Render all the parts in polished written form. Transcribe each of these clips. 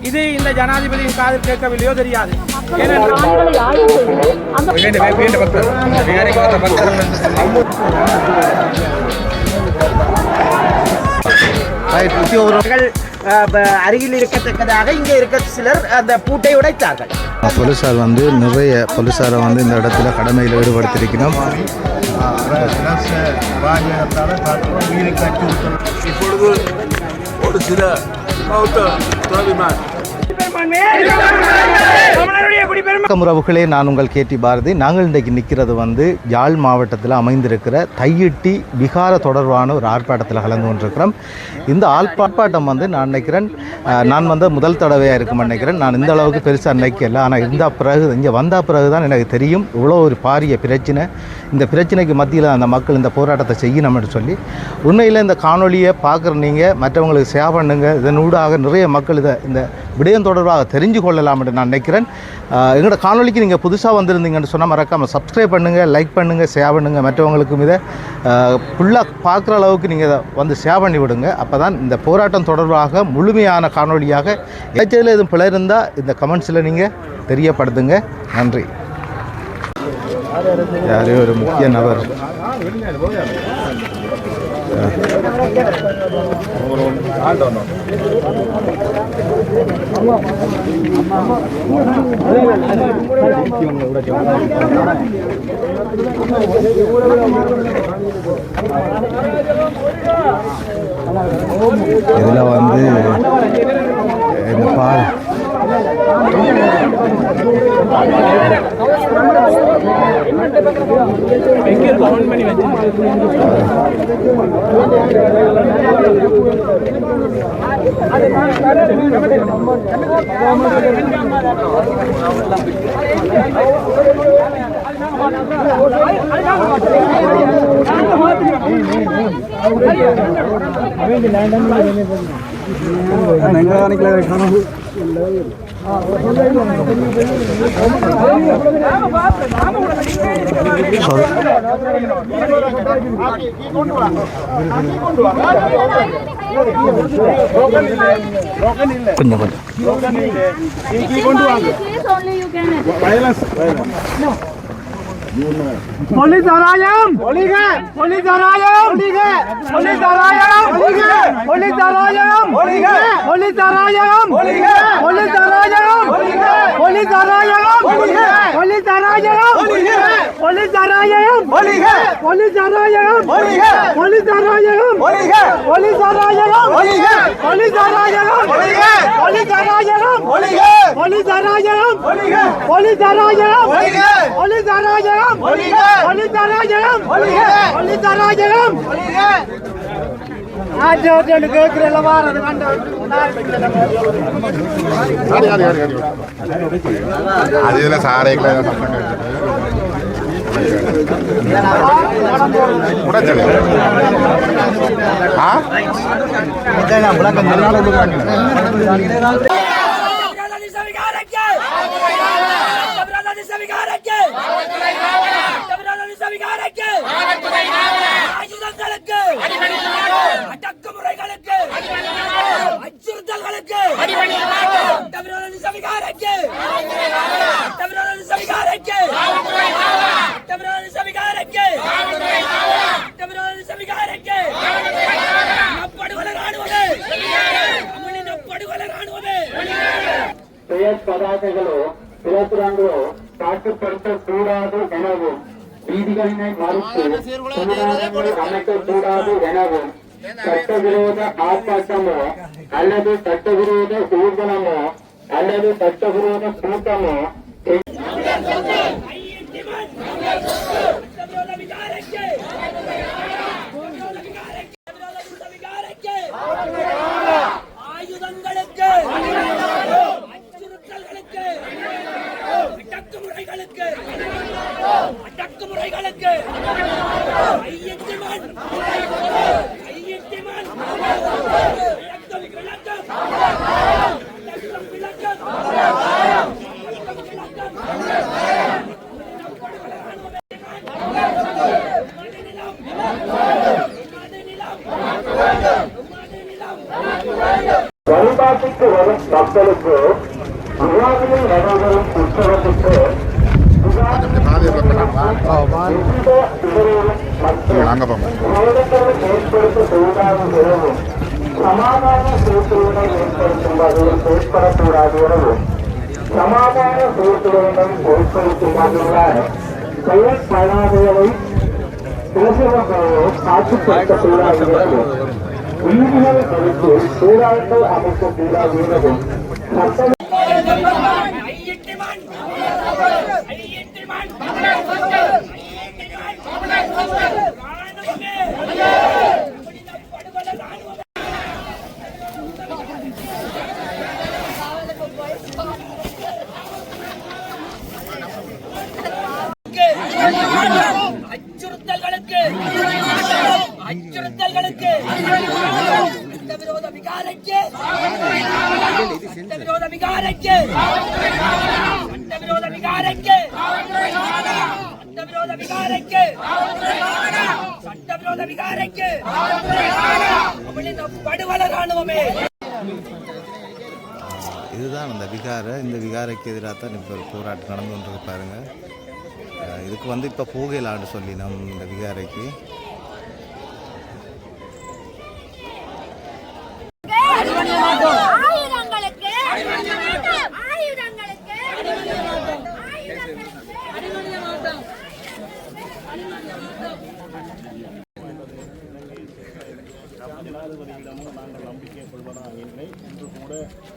இது இந்த ஜனாதிபதியின் காதில் கேட்கவில்லையோ தெரியாது. அருகில் இருக்கத்தக்கதாக இங்கே இருக்க சிலர் அந்த பூட்டை உடைத்தார்கள். போலீசார் நிறைய போலீசாரை இந்த இடத்துல கடமையில் ஈடுபடுத்தியிருக்கிறோம். இப்பொழுது ஒரு சில உறவுகளே, நான் உங்கள் கேடி பாரதி. நாங்கள் இன்றைக்கு நிற்கிறது யாழ் மாவட்டத்தில் அமைந்திருக்கிற தையிட்டி விகார தொடர்பான ஒரு ஆர்ப்பாட்டத்தில் கலந்து கொண்டிருக்கிறோம். இந்த ஆர்ப்பாட்டம் நான் நினைக்கிறேன், நான் முதல் தடவையாக இருக்குமென்னு நினைக்கிறேன். நான் இந்த அளவுக்கு பெருசாக நினைக்கல. ஆனால் இங்கே வந்த பிறகு தான் எனக்கு தெரியும் இவ்வளோ ஒரு பாரிய பிரச்சனை. இந்த பிரச்சனைக்கு மத்தியில் அந்த மக்கள் இந்த போராட்டத்தை செய்யணும்னு சொல்லி உண்மையில் இந்த காணொலியை பார்க்குற நீங்கள் மற்றவங்களுக்கு ஷேர் பண்ணுங்க. இதனூடாக நிறைய மக்கள் இந்த விடயம் தொடர்பாக தெரிஞ்சு கொள்ளலாம் என்று நான் நினைக்கிறேன். எங்களோட காணொலிக்கு நீங்கள் புதுசாக வந்திருந்தீங்கன்னு சொன்னால் மறக்காமல் சப்ஸ்கிரைப் பண்ணுங்கள், லைக் பண்ணுங்கள், ஷேர் பண்ணுங்கள். மற்றவங்களுக்கும் இதை ஃபுல்லாக பார்க்குற அளவுக்கு நீங்கள் ஷேர் பண்ணி விடுங்க. அப்போ தான் இந்த போராட்டம் தொடர்பாக முழுமையான காணொலியாக ஏச்சதில் எதுவும் பிழை இருந்தால் இந்த கமெண்ட்ஸில் நீங்கள் தெரியப்படுத்துங்க. நன்றி. யாரோ ஒரு முக்கிய நபர் இதில் பால் Polizarayam! Polizarayam! Polizarayam! Polizarayam! Polizarayam! Polizarayam! Polizarayam! Polizarayam! Polizarayam! Polizarayam! Polizarayam! Polizarayam! Polizarayam! Polizarayam! Polizarayam! Polizarayam! Polizarayam! Polizarayam! Polizarayam! ஆஜோஜன் கேக்குறல வாரது கண்ட அதுல சாரேக்ல உடச்சல ஆ இதெல்லாம் முளக்க மறுநாள் உள்ளாங்க அடக்குமுறைகளுக்கு அச்சுறுத்தல்களுக்கு பெயர் பதாகைகளோ பிறப்புறாங்களோ காட்டுப்படுத்தக்கூடாது எனவும் வீதிகளினை மறுத்து சமுதாயங்களை அமைக்கக்கூடாது எனவும் சட்டவிரோத ஆர்ப்பாட்டமோ அல்லது சட்டவிரோத ஊர்வலமோ அல்லது சட்டவிரோத கூட்டமோ ஆயுதங்களுக்கு அச்சுறுத்தல்களுக்கு அடக்குமுறைகளுக்கு ஐயத்திமன் விளக்கம் எவ்வித இடையூறும் மற்றும் சேதங்களும் ஏற்படுத்தக்கூடாது எனவும் சமாதான சூழ்நிலை ஏற்படுத்தும் வகையில் செயற்படக்கூடாது எனவும் சமாதான சூழ்நிலை ஏற்படுத்தும் வகையிலான செயற்படாதவை காட்சிப்படுத்தக்கூடாது எனவும் வீதிகளை கழித்து சூழல்கள் அமைக்கக்கூடாது எனவும் சட்டம் அச்சுறுத்தல்களுக்கு சட்டவிரோத விகாரைக்கு சட்டவிரோத விகாரைக்கு சட்டவிரோத விகாரைக்கு சட்டவிரோத விகாரைக்கு சட்டவிரோத விகாரைக்கு படுவல ராணுவமே. இதுதான் அந்த இந்த விகாரைக்கு எதிராக தான் இப்போ ஒரு போராட்டம் நடந்து கொண்டிருக்கு பாருங்கள். இதுக்கு வந்து இப்போ போகலான்னு சொல்லி இந்த விகாரைக்கு ஜனாதிபதியிடமும் நாங்கள் நம்பிக்கை கொள்வதாக இல்லை. இன்று கூட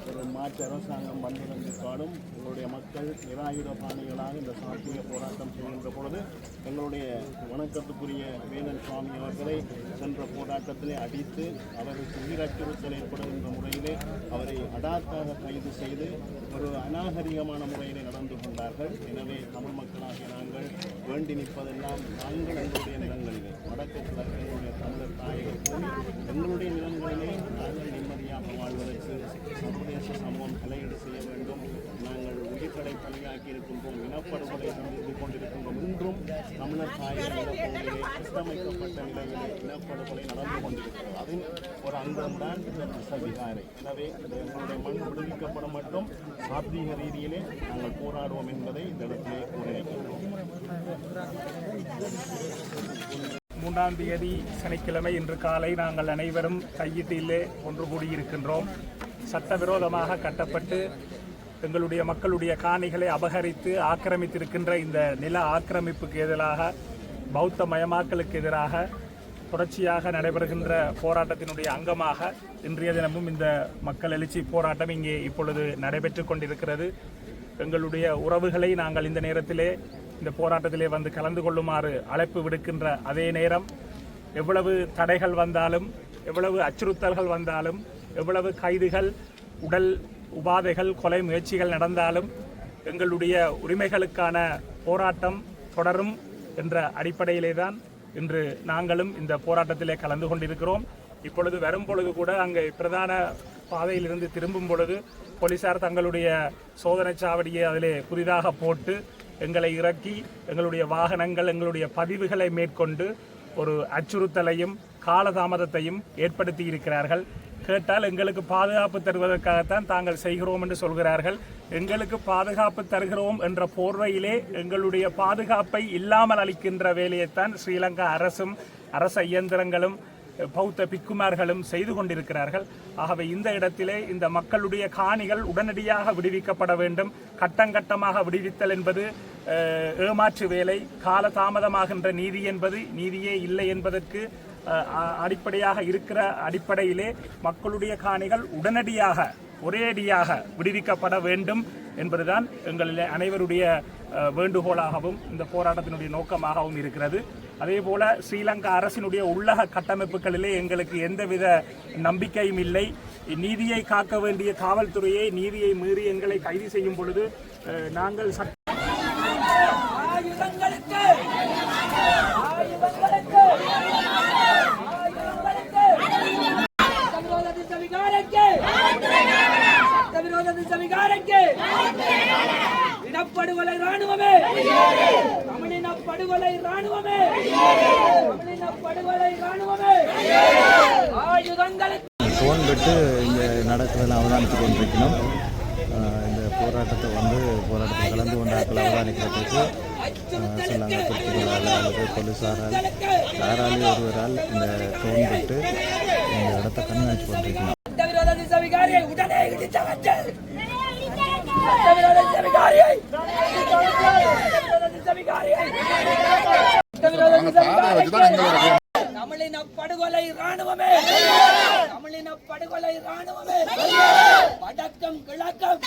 ஒரு மாற்று அரசாங்கம் வந்ததற்காலும் எங்களுடைய மக்கள் நிராயுத பாணிகளாக இந்த சாத்திய போராட்டம் செய்கின்ற பொழுது எங்களுடைய வணக்கத்துக்குரிய வேலன் சுவாமி அவர்களை சென்ற போராட்டத்திலே அடித்து அவருக்கு உயிரச்சுறுத்தல் ஏற்படுகின்ற முறையிலே அவரை அடாத்தாக கைது செய்து ஒரு அநாகரிகமான முறையிலே நடந்து கொண்டார்கள். எனவே தமிழ் மக்களாகிய நாங்கள் வேண்டி நிற்பதெல்லாம் நாங்கள் எங்களுடைய நிலங்களிலே வடக்கு கிழக்கு எங்களுடைய தமிழர் தாயக பூமி எங்களுடைய நிலங்களிலே நாங்கள் நிம்மதியாக வாழ்வதற்கு சர்வதேச சமூகம் தலையீடு செய்ய வேண்டும். நாங்கள் உயிர்களை பணியாக்கி இருக்கின்றோம், இனப்படுகொலை சந்தித்துக் கொண்டிருக்கின்றோம். இன்றும் தமிழர் தாயக நிலப்பகுதியிலே கட்டமைக்கப்பட்ட நிலையிலே இனப்படுகொலை நடந்து கொண்டிருக்கிறது. அதில் ஒரு அங்கம்தான் இந்த விகாரை. எனவே எங்களுடைய மண் விடுவிக்கப்பட மட்டும் சாத்வீக ரீதியிலே நாங்கள் போராடுவோம் என்பதை இந்த இடத்திலே கூறியிருக்கின்றோம். 3ஆம் தேதி சனிக்கிழமை இன்று காலை நாங்கள் அனைவரும் கையீட்டிலே ஒன்று கூடியிருக்கின்றோம். சட்டவிரோதமாக கட்டப்பட்டு எங்களுடைய மக்களுடைய காணிகளை அபகரித்து ஆக்கிரமித்திருக்கின்ற இந்த நில ஆக்கிரமிப்புக்கு எதிராக, பௌத்த மயமாக்கலுக்கு எதிராக தொடர்ச்சியாக நடைபெறுகின்ற போராட்டத்தினுடைய அங்கமாக இன்றைய தினமும் இந்த மக்கள் எழுச்சி போராட்டம் இங்கே இப்பொழுது நடைபெற்று கொண்டிருக்கிறது. எங்களுடைய உறவுகளை நாங்கள் இந்த நேரத்திலே இந்த போராட்டத்திலே வந்து கலந்து கொள்ளுமாறு அழைப்பு விடுக்கின்ற அதே நேரம், எவ்வளவு தடைகள் வந்தாலும், எவ்வளவு அச்சுறுத்தல்கள் வந்தாலும், எவ்வளவு கைதுகள், உடல் உபாதைகள், கொலை முயற்சிகள் நடந்தாலும் எங்களுடைய உரிமைகளுக்கான போராட்டம் தொடரும் என்ற அடிப்படையிலே தான் இன்று நாங்களும் இந்த போராட்டத்திலே கலந்து கொண்டிருக்கிறோம். இப்பொழுது வரும் பொழுது கூட அங்கே பிரதான பாதையிலிருந்து திரும்பும் பொழுது போலீசார் தங்களுடைய சோதனை சாவடியை அதிலே புதிதாக போட்டு எங்களை இறக்கி எங்களுடைய வாகனங்கள், எங்களுடைய பதிவுகளை மேற்கொண்டு ஒரு அச்சுறுத்தலையும் காலதாமதத்தையும் ஏற்படுத்தி இருக்கிறார்கள். கேட்டால் எங்களுக்கு பாதுகாப்பு தருவதற்காகத்தான் தாங்கள் செய்கிறோம் என்று சொல்கிறார்கள். எங்களுக்கு பாதுகாப்பு தருகிறோம் என்ற போர்வையிலே எங்களுடைய பாதுகாப்பை இல்லாமல் அளிக்கின்ற வேலையைத்தான் ஸ்ரீலங்கா அரசும் அரச இயந்திரங்களும் பௌத்த பிக்குமார்களும் செய்து கொண்டிருக்கிறார்கள். ஆகவே இந்த இடத்திலே இந்த மக்களுடைய காணிகள் உடனடியாக விடுவிக்கப்பட வேண்டும். கட்டங்கட்டமாக விடுவித்தல் என்பது ஏமாற்று வேலை. காலதாமதமாகின்ற நீதி என்பது நீதியே இல்லை என்பதற்கு அடிப்படையாக இருக்கிற அடிப்படையிலே மக்களுடைய காணிகள் உடனடியாக ஒரேடியாக விடுவிக்கப்பட வேண்டும் என்பதுதான் எங்களில் அனைவருடைய வேண்டுகோளாகவும் இந்த போராட்டத்தினுடைய நோக்கமாகவும் இருக்கிறது. அதே போல ஸ்ரீலங்கா அரசினுடைய உள்ளக கட்டமைப்புகளிலே எங்களுக்கு எந்தவித நம்பிக்கையும் இல்லை. நீதியை காக்க வேண்டிய காவல்துறையை நீதியை மீறி எங்களை கைது செய்யும் பொழுது நாங்கள் இனப்படுகொலை ராணுவமே, தமிழின படுகொலை ராணுவமே, தமிழின படுகொலை ராணுவமே, ஆயுதங்களை ஃபோன் விட்டு இங்கே நடக்கிறதில் அவதானித்து கொண்டிருக்கணும். இந்த போராட்டத்தில் கலந்து கொண்டாக்கள் அவதானிக்கிறதுக்கு அல்லது போலீஸாரால் யாராலே ஒருவரால் இந்த தோன்பட்டு இந்த இடத்த கண்காட்சி பண்ணிருக்கணும். தமிழின படுகொலை ராணுவமே, தமிழின படுகொலை ராணுவமே, வடக்கம் கிழக்கம்,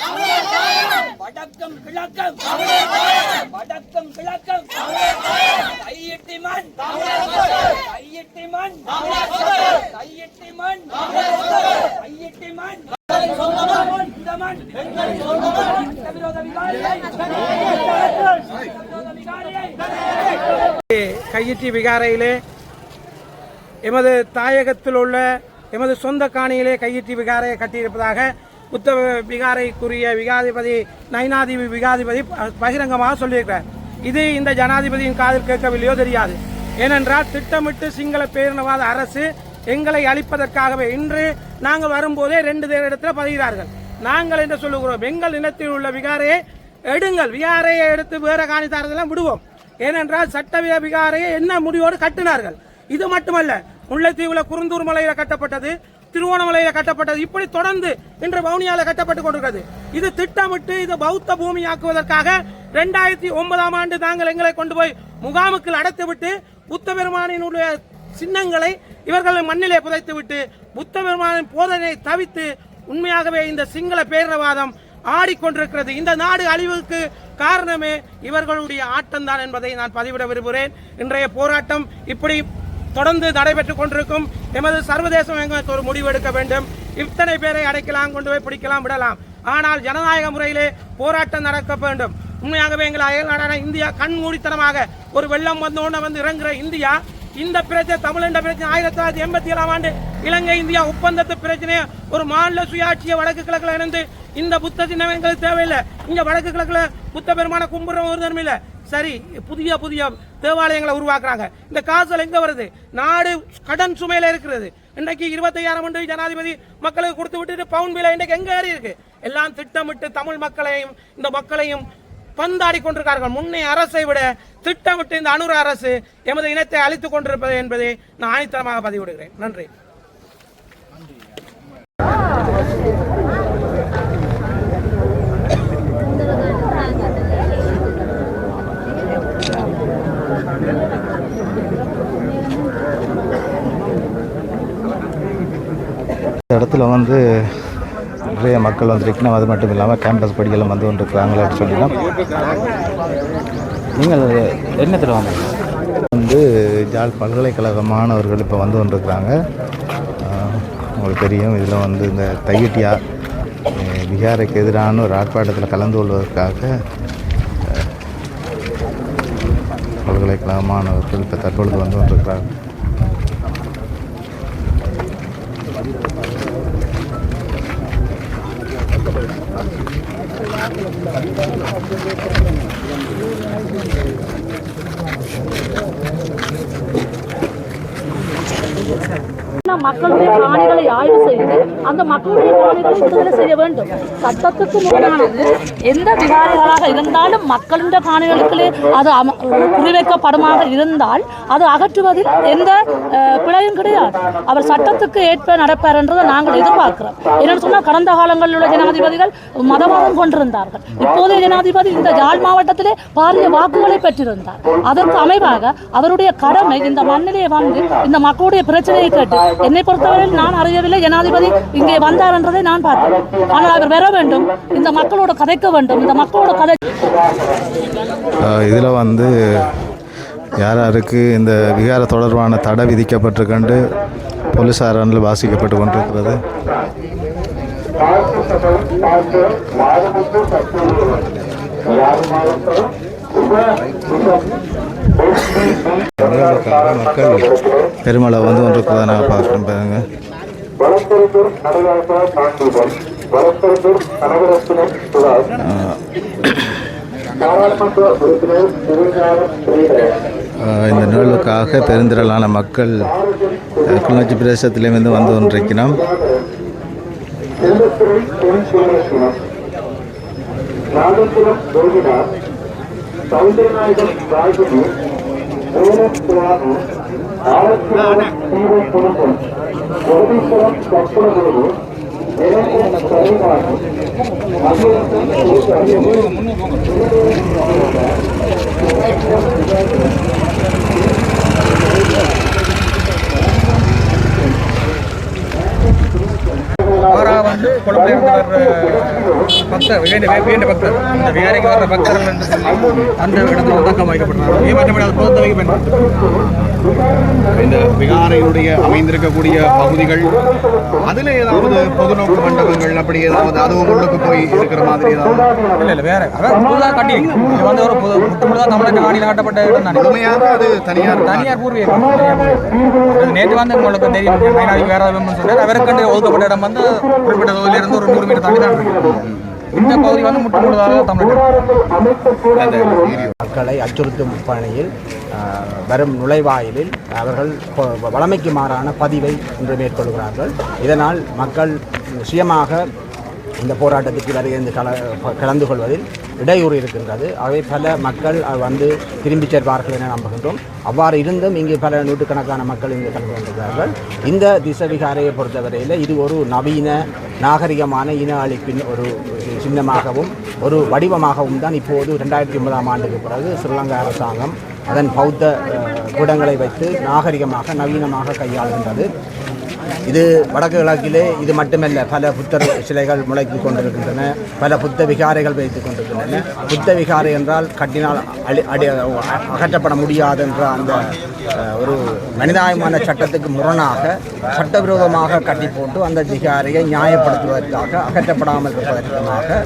வடக்கம் கிழக்கம், வடக்கம் கிழக்கம், கையிட்டி மண், கையிட்டி மண், கையிட்டி மண், கையிட்டி மண், இந்த மண் சட்டவிரோத விகாரியை, சட்டவிரோத விகாரியை. கையிட்டி விகாரையிலே எமது தாயகத்தில் உள்ள எமது சொந்த காணியிலே கையிட்டி விகாரையை கட்டியிருப்பதாக புத்த விகாரைக்குரிய விகாதிபதி நைனாதிபதி விகாதிபதி பகிரங்கமாக சொல்லியிருக்கிறார். இது இந்த ஜனாதிபதியின் காதில் கேட்கவில்லையோ தெரியாது. ஏனென்றால் திட்டமிட்டு சிங்கள பேரினவாத அரசு எங்களை அழிப்பதற்காகவே இன்று நாங்கள் வரும்போதே 2 இடத்துல பதிகிறார்கள். நாங்கள் என்று சொல்லுகிறோம், எங்கள் இனத்தில் உள்ள விகாரையை எடுங்கள், விகாரையை எடுத்து வேற காணித்தாரதெல்லாம் விடுவோம். ஏனென்றால் சட்டவிரோத விகாரையை என்ன முடிவோடு கட்டினார்கள். இது மட்டுமல்ல, முல்லைத்தீவுல குருந்தூர் மலையில கட்டப்பட்டது, திருவோணமலையில கட்டப்பட்டது, இப்படி தொடர்ந்து இன்று வவுனியால கட்டப்பட்டுக் கொண்டிருக்கிறது. இது திட்டமிட்டு இது பௌத்த பூமியாக்குவதற்காக 2009ஆம் ஆண்டு தாங்கள் எங்களை கொண்டு போய் முகாமுக்கு அடைத்துவிட்டு புத்த பெருமானினுடைய சின்னங்களை இவர்கள் மண்ணிலே புதைத்துவிட்டு புத்த பெருமானின் போதனை தவித்து உண்மையாகவே இந்த சிங்கள பேரினவாதம் ஆடிக்கொண்டிருக்கிறது. இந்த நாடு அழிவுக்கு காரணமே இவர்களுடைய ஆட்டம் தான் என்பதை நான் பதிவிட விரும்புகிறேன். இன்றைய போராட்டம் இப்படி தொடர்ந்து நடைபெற்றுக் கொண்டிருக்கும். எமது சர்வதேசம் எங்களுக்கு ஒரு முடிவு எடுக்க வேண்டும். இத்தனை பேரை அடைக்கலாம், கொண்டு போய் பிடிக்கலாம், விடலாம். ஆனால் ஜனநாயக முறையிலே போராட்டம் நடக்க வேண்டும். உண்மையாகவே எங்கள் அயல் நாடான இந்தியா கண்மூடித்தனமாக ஒரு வெள்ளம் வந்து இறங்குற இந்தியா இந்த பிரச்சனை தமிழண்ட பிரச்சனை 1987ஆம் ஆண்டு இலங்கை இந்தியா ஒப்பந்தத்து பிரச்சனையை ஒரு மாநில சுயாட்சிய வடக்கு கிழக்குல இருந்து இந்த புத்த சின்னம் எங்களுக்கு தேவையில்லை. இங்க வடக்கு கிழக்குல புத்த பெருமான கும்புற ஒரு தர்மம் இல்ல. சரி, புதிய புதிய தேவாலயங்களை உருவாக்குறாங்க. இந்த காசல் எங்க வருது? நாடு கடன் சுமையில இருக்கிறது. இன்றைக்கு 25,000 ஜனாதிபதி மக்களுக்கு கொடுத்து விட்டு பவுன் விலை இன்றைக்கு எங்க ஏறி இருக்கு? எல்லாம் திட்டமிட்டு தமிழ் மக்களையும் இந்த மக்களையும் பந்தாடி கொண்டிருக்கார்கள். முன்னே அரசை விட திட்டமிட்டு இந்த அனுர அரசு எமது இனத்தை அழித்துக் கொண்டிருப்பது என்பதை நான் ஆணித்தரமாக பதிவிடுகிறேன். நன்றி. இந்த இடத்துல நிறைய மக்கள் வந்திருக்கணும். அது மட்டும் இல்லாமல் கேம்பஸ் படிக்கலாம் வந்து கொண்டிருக்கிறாங்களான்னு சொல்லிடலாம். நீங்கள் என்ன தருவாங்க? ஜாழ் பல்கலைக்கழக மாணவர்கள் இப்போ வந்து கொண்டிருக்கிறாங்க. உங்களுக்கு தெரியும், இதில் இந்த தையிட்டியா விகாரைக்கு எதிரான ஒரு ஆர்ப்பாட்டத்தில் கலந்து கொள்வதற்காக பல்கலைக்கழக மாணவர்கள் இப்போ தற்பொழுது வந்து கொண்டிருக்கிறாங்க. மக்களுடைய காணிகளை ஆய்வு செய்து அந்த மக்களுடைய காணிகளை விடுதலை செய்ய வேண்டும். சட்டத்துக்கு முரணானது எந்த விகாரிகளாக இருந்தாலும் மக்களின் காணிகளுக்கு அது குறிவைக்கப்படுமாக இருந்தால் அது அகற்றுவதில் எந்த பிழையும் கிடையாது. அவர் சட்டத்துக்கு ஏற்ப நடப்பார் என்றதை நாங்கள் எதிர்பார்க்கிறோம். என்னென்னு சொன்னால், கடந்த காலங்களில் உள்ள ஜனாதிபதிகள் மதவாதம் கொண்டிருந்தார்கள். இப்போதைய ஜனாதிபதி இந்த யாழ் மாவட்டத்திலே பாரிய வாக்குகளை பெற்றிருந்தார். அதற்கு அமைவாக அவருடைய கடமை இந்த மண்ணிலே வந்து இந்த மக்களுடைய பிரச்சனையை கேட்டு, என்னை பொறுத்தவரையில் நான் அறியவில்லை ஜனாதிபதி இங்கே வந்தார் என்றதை நான் பார்த்தேன். ஆனால் அவர் வர வேண்டும், இந்த மக்களோட கதைக்க வேண்டும். இந்த மக்களோட கதை இதில் யாருக்கு இந்த விகார தொடர்பான தடை விதிக்கப்பட்டிருக்கண்டு போலீசாரால் வாசிக்கப்பட்டு கொண்டிருக்கிறது. மக்கள் பெருமளவு வந்து கொண்டிருக்கிறத நான் பார்க்குறேன். பாருங்க, இந்த நிகழ்வுக்காக பெருந்திரளான மக்கள் கிளிநொச்சி பிரதேசத்திலிருந்து வந்து கொண்டிருக்கிறோம். சௌந்தரநாயகம் ராஜினி வேலன் சுவாமி ஆலத்தியாளர் தீவை குடும்பம் ஜெகதீஸ்வரம் கற்பனகுரு நிரஞ்சன் சரிவாணி வந்து குழந்தைங்க வர்ற பக்தர் வேண்ட பக்தர் அந்த விகாரைக்கு வர்ற பக்தர்கள் என்று சொல்லி அந்த இடத்துல தக்கம் வைக்கப்படுறாங்க. மற்றபடி அது பொறுத்தவரைக்கும் பயன்படுத்தும். இந்த விகாரையுடைய அமைந்திருக்கக்கூடிய பகுதிகள் அதில் ஏதாவது பொதுநோக்கு மண்டபங்கள் அப்படி ஏதாவது அதுவும் உள்ளுக்கு போய் இருக்கிற மாதிரி ஏதாவது இல்லை வேற அதாவது புதுதாக கட்டி இது வந்து ஒரு முழுதாக தமிழ்நாட்டு காணியில் கட்டப்பட்ட இடம் தான். முழுமையாக அது தனியார் பூர்வீகம். நேற்று வந்து உங்களுக்கு தெரியும் மைனாரிக்கு வேற சொன்னார். அவருக்கு ஒதுக்கப்பட்ட இடம் வந்து குறிப்பிட்ட தொகுதியிலிருந்து ஒரு 100 மீட்டர் தள்ளி தான் இருக்கு. இந்த பகுதி வந்து முழுதாக தமிழ்நாடு மக்களை அச்சுறுத்தும் பணியில் வரும் நுழைவாயிலில் அவர்கள் வழமைக்கு மாறான பதிவை இன்று மேற்கொள்கிறார்கள். இதனால் மக்கள் சுயமாக இந்த போராட்டத்திற்கு வருகின்ற கலந்து கொள்வதில் இடையூறு இருக்கின்றது. ஆகவே பல மக்கள் வந்து திரும்பிச் செல்வார்கள் என நம்புகின்றோம். அவ்வாறு இருந்தும் இங்கு பல நூற்றுக்கணக்கான மக்கள் இங்கு கலந்து கொண்டிருக்கிறார்கள். இந்த திசவிகாரையை பொறுத்தவரையில் இது ஒரு நவீன நாகரிகமான இன அழிப்பின் ஒரு சின்னமாகவும் ஒரு வடிவமாகவும் தான் இப்போது 2009ஆம் ஆண்டுக்கு பிறகு ஸ்ரீலங்கா அரசாங்கம் அதன் பௌத்த பீடங்களை வைத்து நாகரிகமாக நவீனமாக கையாளுகின்றது. இது வடக்கு கிழக்கிலே இது மட்டுமல்ல, பல புத்தர் சிலைகள் முளைத்து கொண்டிருக்கின்றன, பல புத்த விகாரைகள் வைத்துக் கொண்டிருக்கின்றன. புத்த விகாரை என்றால் கட்டினால் அகற்றப்பட முடியாது என்ற அந்த ஒரு மனிதாயமான சட்டத்துக்கு முரணாக சட்டவிரோதமாக கட்டி போட்டு அந்த விகாரையை நியாயப்படுத்துவதற்காக அகற்றப்படாமல் இருப்பதற்காக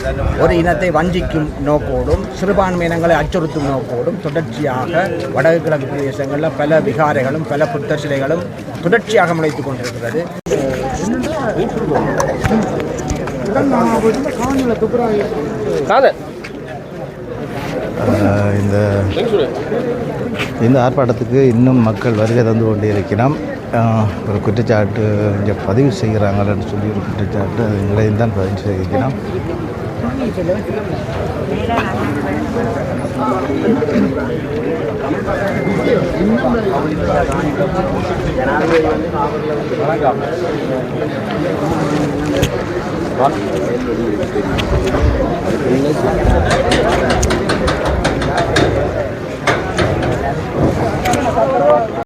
ஒரு இனத்தை வஞ்சிக்கும் நோக்கோடும் சிறுபான்மையினங்களை அச்சுறுத்தும் நோக்கோடும் தொடர்ச்சியாக வடக்கு கிழக்கு பிரதேசங்களில் பல விகாரைகளும் பல புத்த சிலைகளும் தொடர்ச்சியாக முளைத்துக் கொண்டிருக்கிறது. இந்த ஆர்ப்பாட்டத்துக்கு இன்னும் மக்கள் வருகை தந்து கொண்டே இருக்கிறோம். ஒரு குற்றச்சாட்டு இங்கே பதிவு செய்கிறாங்கன்னு சொல்லி ஒரு குற்றச்சாட்டு எங்களையும் தான் பதிவு செய்கிறோம்.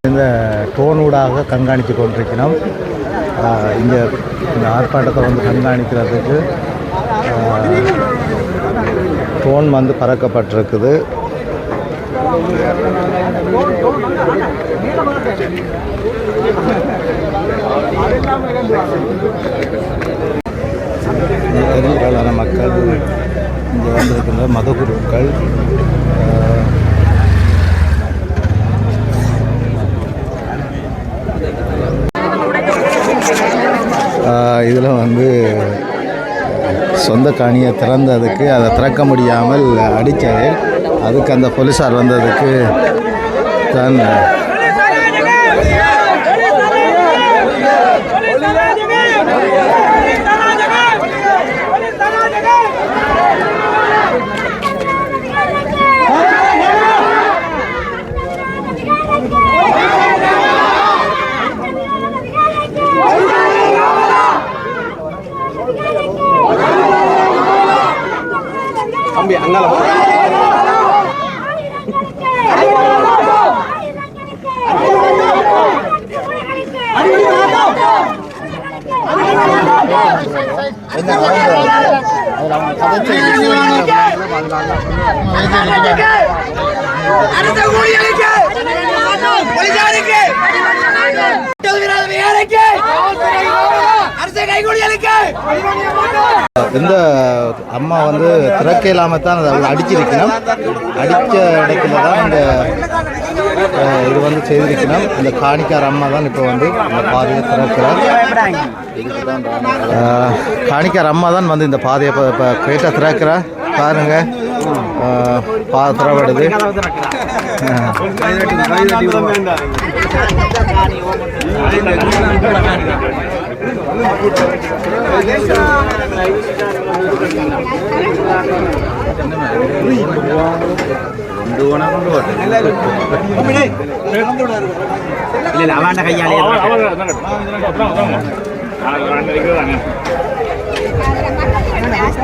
இந்த டோனூடாக கண்காணித்து கொண்டிருக்கிறோம். இங்கே இந்த ஆர்ப்பாட்டத்தை வந்து கண்காணிக்கிறதுக்கு டோன் வந்து பறக்கப்பட்டிருக்குது. பெரும்பாலான மக்கள் இங்கே வந்திருக்கின்ற மதகுருக்கள் இதில் வந்து சொந்த காணியை திறந்ததுக்கு அதை திறக்க முடியாமல் அடித்தது. அதுக்கு அந்த போலீஸார் வந்ததுக்கு தான் இந்த அம்மா வந்து திறக்க இல்லாமல் தான் அதை அடிச்சிருக்கணும். அடித்த இடத்துல தான் இந்த இது வந்து செய்திருக்கணும். இந்த காணிக்கார அம்மா தான் இப்போ வந்து இந்த பாதையை திறக்கிறார். காணிக்கார அம்மா தான் வந்து இந்த பாதையை இப்போ கேட்டால் திறக்கிறார். பாருங்கள், திறப்படுது.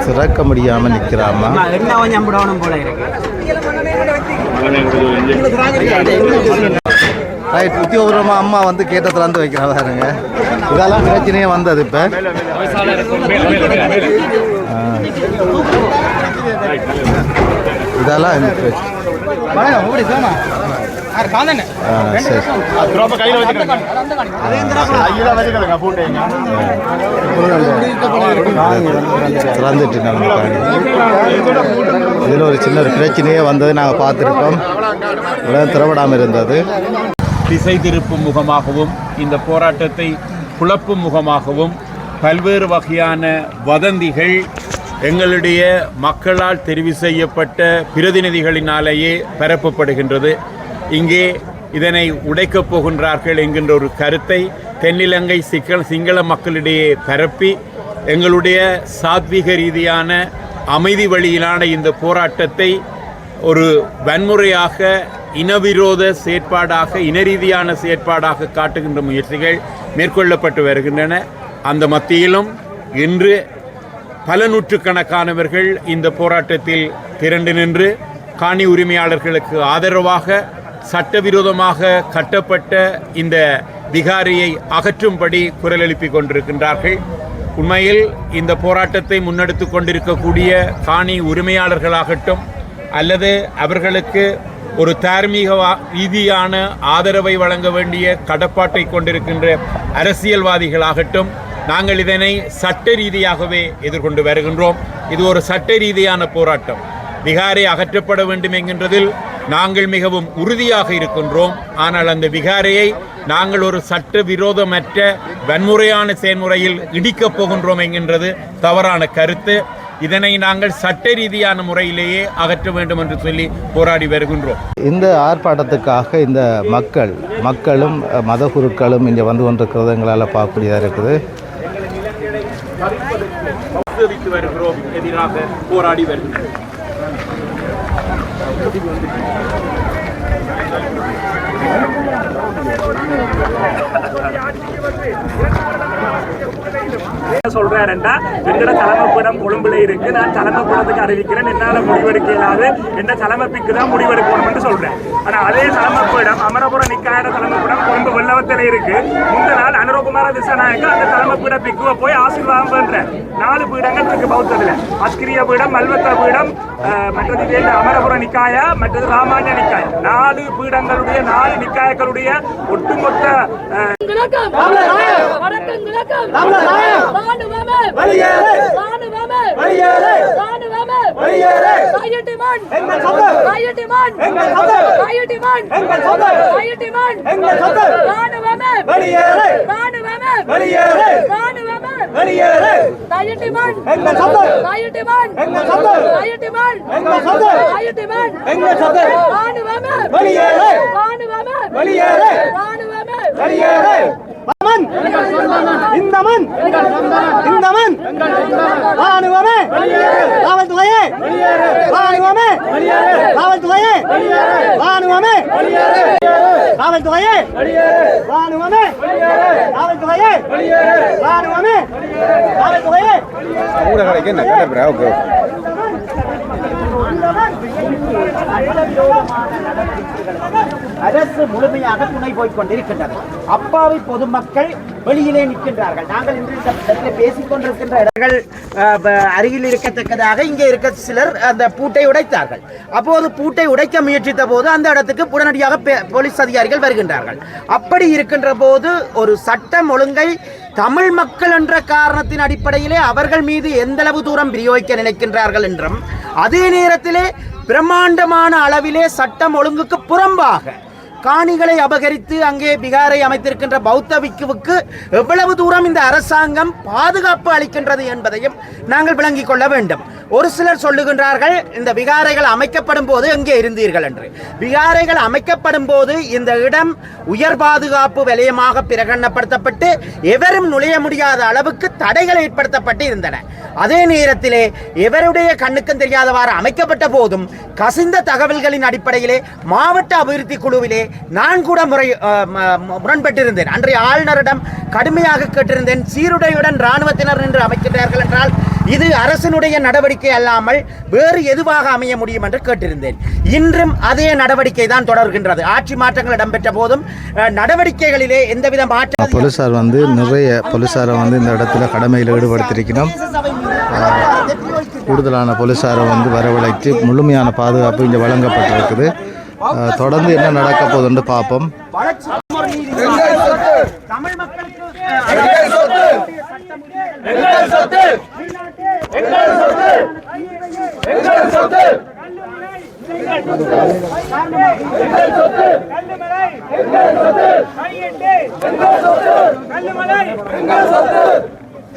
திறக்க முடியாம நிக்கிறாமா? ரைட், உத்தியோகபூர்வமா அம்மா வந்து கேட்ட திறந்து வைக்கிறாங்க. இதெல்லாம் பிரச்சனையே வந்தது இப்ப. இதெல்லாம் இந்த பிரச்சனை. இதில் ஒரு சின்ன பிரச்சனையே வந்தது நாங்கள் பார்த்துருக்கோம். திறவிடாமல் இருந்தது. திசை திருப்பும் முகமாகவும் இந்த போராட்டத்தை குழப்பும் முகமாகவும் பல்வேறு வகையான வதந்திகள் எங்களுடைய மக்களால் தெரிவு செய்யப்பட்ட பிரதிநிதிகளினாலேயே பரப்பப்படுகின்றது. இங்கே இதனை உடைக்கப் போகின்றார்கள் என்கின்ற ஒரு கருத்தை தென்னிலங்கை சிங்கள மக்களிடையே பரப்பி எங்களுடைய சாத்வீக ரீதியான அமைதி வழியிலான இந்த போராட்டத்தை ஒரு வன்முறையாக, இனவிரோத செயற்பாடாக, இனரீதியான செயற்பாடாக காட்டுகின்ற முயற்சிகள் மேற்கொள்ளப்பட்டு வருகின்றன. அந்த மத்தியிலும் இன்று பல நூற்றுக்கணக்கானவர்கள் இந்த போராட்டத்தில் திரண்டு நின்று காணி உரிமையாளர்களுக்கு ஆதரவாக சட்டவிரோதமாக கட்டப்பட்ட இந்த விகாரியை அகற்றும்படி குரல் எழுப்பிக் கொண்டிருக்கின்றார்கள். உண்மையில் இந்த போராட்டத்தை முன்னெடுத்து கொண்டிருக்கக்கூடிய காணி உரிமையாளர்களாகட்டும் அல்லது அவர்களுக்கு ஒரு தார்மீக ரீதியான ஆதரவை வழங்க வேண்டிய கடப்பாட்டை கொண்டிருக்கின்ற அரசியல்வாதிகளாகட்டும், நாங்கள் இதனை சட்ட ரீதியாகவே எதிர்கொண்டு வருகின்றோம். இது ஒரு சட்ட ரீதியான போராட்டம். விகாரை அகற்றப்பட வேண்டும் என்கின்றதில் நாங்கள் மிகவும் உறுதியாக இருக்கின்றோம். ஆனால் அந்த விகாரையை நாங்கள் ஒரு சட்ட விரோதமற்ற வன்முறையான செயல்முறையில் இடிக்கப் போகின்றோம் என்கின்றது தவறான கருத்து. இதனை நாங்கள் சட்ட ரீதியான முறையிலேயே அகற்ற வேண்டும் என்று சொல்லி போராடி வருகின்றோம். இந்த ஆர்ப்பாட்டத்துக்காக இந்த மக்களும் மதகுருக்களும் இங்கே வந்து கொண்டிருக்கிறது எங்களால் பார்க்கக்கூடியதாக இருக்குது. வருகிறோம், எதிராக போராடி வருகிறோம். சொல்றாருண்டா எங்கட தலைமைப்படம் கொழும்புல இருக்கு, நான் தலைமைப்படத்துக்கு அறிவிக்கிறேன், என்னால முடிவெடுக்க இயலாது, என்ன தலைமைப்பிக்கு தான் முடிவெடுக்கணும் என்று சொல்றேன். ஆனா அதே தலைமைப்படம் அமரபுர நிக்காயோட தலைமைப்படம் கொழும்பு வெள்ளவத்தில இருக்கு. முந்த நாள் அனுரகுமார திசாநாயக்க அந்த தலைமைப்பீட பிக்குவ போய் ஆசீர்வாதம் பண்ற 4 பீடங்கள் இருக்கு பௌத்தத்துல. அஸ்கிரிய பீடம், மல்வத்த பீடம், மற்றது அமரபுர நிக்காயா, மற்றது ராமானிய நிக்காயா. 4 பீடங்களுடைய 4 நிக்காயங்களுடைய ஒட்டுமொத்த அரசு முழுமையாக துணை போய்க் கொண்டிருக்கின்றது. அப்பாவி பொதுமக்கள் வெளியிலே நிற்கின்றார்கள். நாங்கள் இன்று இந்த இடத்தில் பேசிக் கொண்டிருக்கின்ற இடங்கள் அருகில் இருக்கத்தக்கதாக இங்கே இருக்க சிலர் அந்த பூட்டை உடைத்தார்கள். அப்போது பூட்டை உடைக்க முயற்சித்த போது அந்த இடத்துக்கு உடனடியாக போலீஸ் அதிகாரிகள் வருகின்றார்கள். அப்படி இருக்கின்ற போது ஒரு சட்டம் ஒழுங்கை தமிழ் மக்கள் என்ற காரணத்தின் அடிப்படையிலே அவர்கள் மீது எந்தளவு தூரம் பிரயோகிக்க நினைக்கின்றார்கள் என்றும், அதே நேரத்திலே பிரம்மாண்டமான அளவிலே சட்டம் ஒழுங்குக்கு புறம்பாக காணிகளை அபகரித்து அங்கே பிகாரை அமைத்திருக்கின்ற பௌத்த பிக்குவுக்கு எவ்வளவு தூரம் இந்த அரசாங்கம் பாதுகாப்பு அளிக்கின்றது என்பதையும் நாங்கள் விளங்கிக் கொள்ள வேண்டும். ஒரு சிலர் சொல்லுகின்றார்கள் இந்த விகாரைகள் அமைக்கப்படும் போது எங்கே இருந்தீர்கள் என்று. விகாரைகள் அமைக்கப்படும் போது இந்த இடம் உயர் பாதுகாப்பு வலயமாக பிரகடனப்படுத்தப்பட்டு எவரும் நுழைய முடியாத அளவுக்கு தடைகள் ஏற்படுத்தப்பட்டு இருந்தன. அதே நேரத்திலே எவருடைய கண்ணுக்கும் தெரியாதவாறு அமைக்கப்பட்ட போதும் கசிந்த தகவல்களின் அடிப்படையிலே மாவட்ட அபிவிருத்தி குழுவிலே நான் கூட முரண்பட்டிருந்தேன். அன்றைய ஆளுநரிடம் கடுமையாக கேட்டிருந்தேன், சீருடையுடன் இராணுவத்தினர் நின்று அமைக்கிறார்கள் என்றால் இது அரசினுடைய நடவடிக்கை அல்லாமல் வேறு எதுவாக அமைய முடியும் என்று கேட்டிருந்தேன். இன்றும் அதே நடவடிக்கை தான் தொடர்கின்றது. ஆட்சி மாற்றங்கள் இடம்பெற்ற போதும் நடவடிக்கைகளிலே எந்தவித மாற்றம் போலீசார் நிறைய போலீசாரை இந்த இடத்துல கடமையில் ஈடுபடுத்தியிருக்கிறோம். கூடுதலான போலீசாரை வரவழைத்து முழுமையான பாதுகாப்பு இங்கே வழங்கப்பட்டிருக்குது. தொடர்ந்து என்ன நடக்க போகுதுன்னு பார்ப்போம். தமிழ் மக்களுக்கு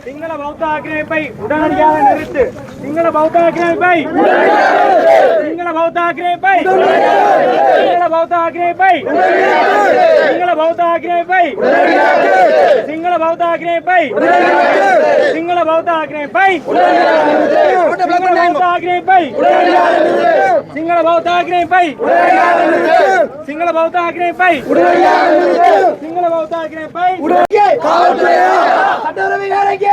சிங்கள பௌத்த ஆக்கிரமிப்பை உடனடியாக நிறுத்து. சிங்கள பௌத்த ஆக்கிரமிப்பை சிங்கள பௌத்த ஆக்கிரமிப்பை சிங்கள பௌத்த ஆக்கிரமிப்பை சிங்கள பௌத்த ஆக்கிரமிப்பை சிங்கள பௌத்த ஆக்கிரமிப்பை சிங்கள பௌத்த ஆக்கிரமிப்பை சிங்கள பௌத்த ஆக்கிரமிப்பை சிங்கள பௌத்த ஆக்கிரமிப்பை சிங்கள பௌத்த ஆக்கிரமிப்பை சிங்கள பௌத்த ஆக்கிரமிப்பை காவல்துறையா சட்டவிரோதிகளுக்கு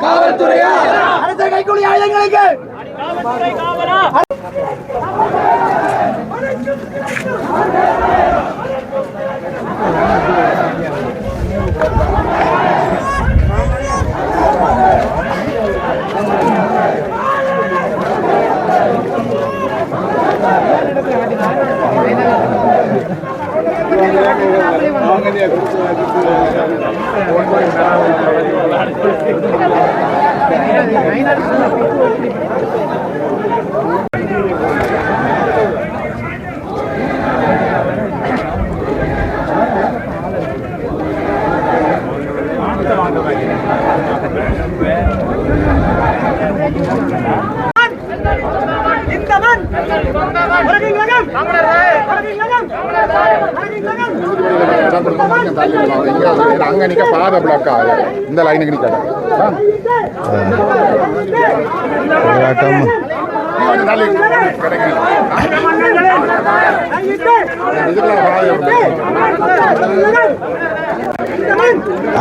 காவல்துறையா அரச கைக்கூலி ஆயுதங்களுக்கு காவலா அங்க நிக்க பாத பிளாக் ஆகுது. இந்த லைனுக்கு நிக்க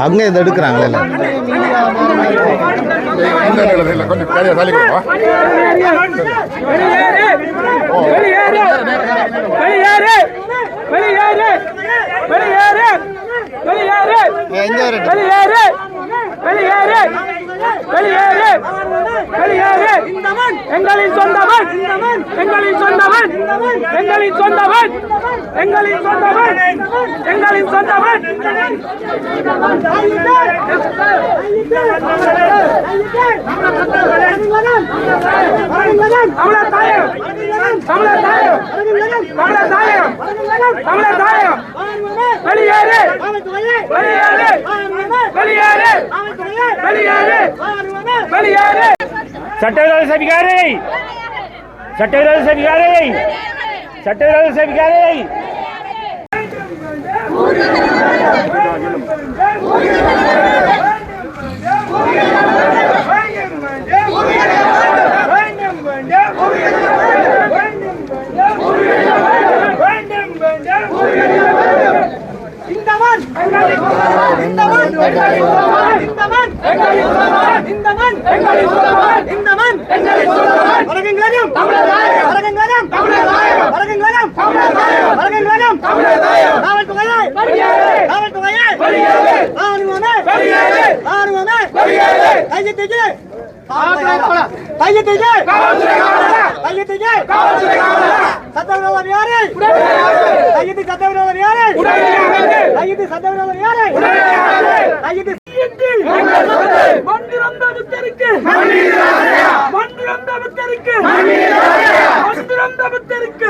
அங்க இதை எடுக்கிறாங்களே கொஞ்சம் சரியா தள்ளிக்கோ. எங்களின் சொந்தவன் எங்களின் சொந்தவன் எங்களின் சொந்தவன் எங்களின் சொந்தவன் எங்களின் சொந்தவன் தமிழர் தாயம் தமிழர் தாயம் தமிழர் தாயம் தமிழர் தாயம் வெளியேறு வெளியேறு வெளியேறு வெளியேறு வெளியேறு சட்டவிரோத சதிகாரை சட்டவிரோத சதிகாரை சட்டவிரோத சதிகாரை மந்திரம் தவிர்த்திருக்கு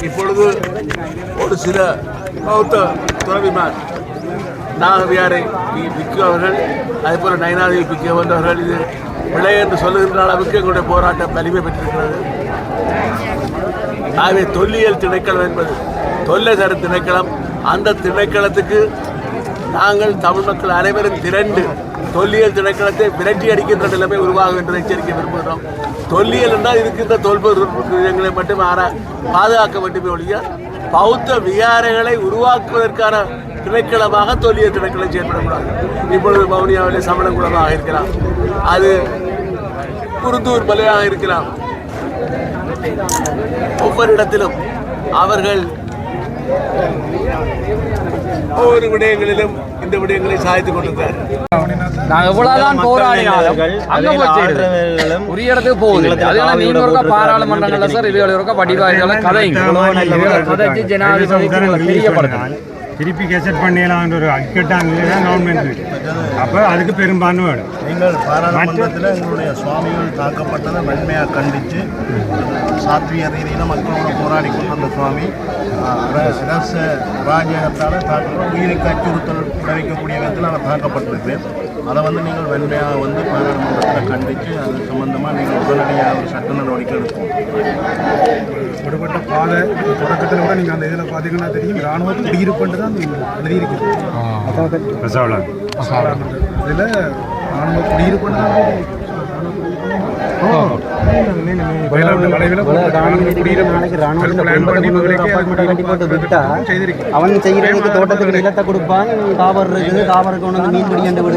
இப்பொழுது ஒரு சில பௌத்த துறவிமார் நாகவியாரை பிக்கு அவர்கள் அதேபோல் நயனாதேவி பிக்கு வந்தவர்கள் இது பிழை என்று சொல்லுகின்ற அளவுக்கு எங்களுடைய போராட்டம் வலிமை பெற்றிருக்கிறது. ஆகவே தொல்லியல் திணைக்களம் என்பது தொல்லை தரும் திணைக்களம். அந்த திணைக்களத்துக்கு நாங்கள் தமிழ் மக்கள் அனைவரும் திரண்டு தொல்லியல் திணைக்களத்தை விரட்டி அடிக்கின்ற நிலைமை உருவாகும் என்று எச்சரிக்கை விரும்புகிறோம். தொல்லியல் என்றால் இருக்கின்ற தொல்பொருட்களை மட்டும் பாதுகாக்க வேண்டுமே ஒழிய பௌத்த விகாரைகளை உருவாக்குவதற்கான திணைக்களமாக தொல்லியல் திணைக்களம் செயல்படக்கூடாது. இப்பொழுது வவுனியாவிலே சமணகுளமாக இருக்கலாம், அது குருந்தூர் மலையாக இருக்கலாம். ஒவ்வொரு இடத்திலும் அவர்கள் ஒவ்வொரு விடயங்களிலும் இந்த விடயங்களை சாதித்துக் கொண்டிருக்கிறார்கள். நாங்கள் எவ்வளவுதான் போராடினாலும் அங்க போய் உரிய இடத்துக்கு போகுது. அதனால நீங்க ஒருக்கா பாராளுமன்றங்கள்ல சார் இது ஒருக்கா படிவாய்களை கதைச்சு ஜனாதிபதி தெரியப்படுத்தணும். திருப்பி கெசட் பண்ணிடலான்ற ஒரு அக்கட்டாங்க கவர்மெண்ட். அப்போ அதுக்கு பெரும்பான்மை வேணும். நீங்கள் பாராளுமன்றத்தில் எங்களுடைய சுவாமிகள் தாக்கப்பட்டதை வன்மையாக கண்டித்து சாத்வீக ரீதியில் மக்களோட போராடி கொண்டு வந்த சுவாமி அரச ராஜ்யத்தால் உயிருக்கு அச்சுறுத்தல் விளைவிக்கக்கூடிய விதத்தில் அவர் தாக்கப்பட்டிருக்கிறேன். அதை நீங்கள் வன்மையாக பாராளுமன்றத்தில் கண்டித்து அது சம்பந்தமாக நீங்கள் உடனடியாக ஒரு சட்ட நடவடிக்கை எடுப்போம். விடுபட்ட பாதை தொடக்கத்தில் கூட நீங்கள் அந்த இதில் பார்த்தீங்கன்னா தெரியும், இராணுவ குடியிருப்புன்ட்டு தான் எழுதியிருக்குது. இதில் இராணுவ குடியிருப்புன்னு அவன் செய்கிறதுக்கு தோட்டத்துக்கு நிலத்தை கொடுப்பான், காவர் இருக்குது, காவருக்கு கொண்டு வந்து மீன் பிடி என்று விடு.